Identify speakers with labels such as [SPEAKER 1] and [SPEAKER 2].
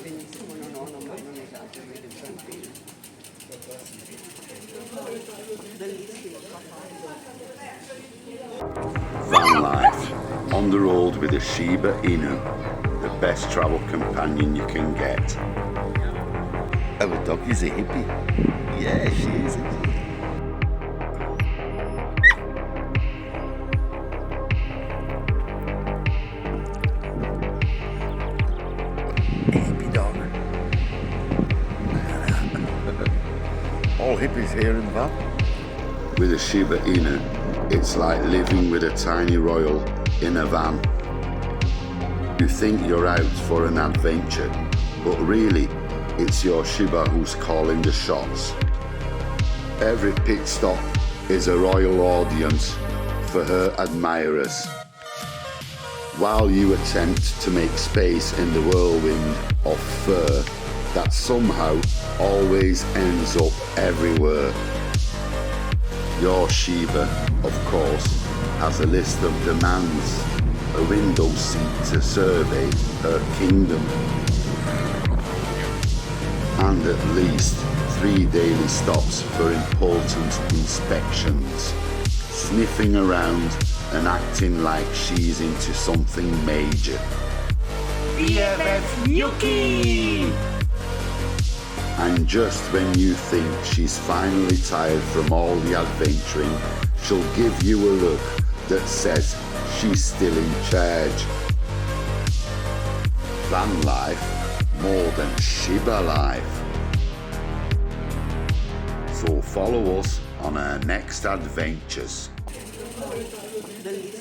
[SPEAKER 1] benissimo, non esagero, vedi tranquillo. Bellissimo
[SPEAKER 2] Vanlife, on the road with a Shiba Inu, the best travel companion you can get. Our dog is a hippie. Yeah, she is. Hippie dog. All hippies here in the van. With a Shiba Inu, it's like living with a tiny royal in a van. You think you're out for an adventure, but really, it's your Shiba who's calling the shots. Every pit stop is a royal audience for her admirers. While you attempt to make space in the whirlwind of fur that somehow always ends up everywhere. Your Shiba, of course, has a list of demands, a window seat to survey her kingdom, and at least 3 daily stops for important inspections, sniffing around and acting like she's into something major.
[SPEAKER 3] BFF Yuki!
[SPEAKER 2] And just when you think she's finally tired from all the adventuring, she'll give you a look that says she's still in charge. Van life, more than Shiba life. So follow us on our next adventures.
[SPEAKER 1] bellissimo.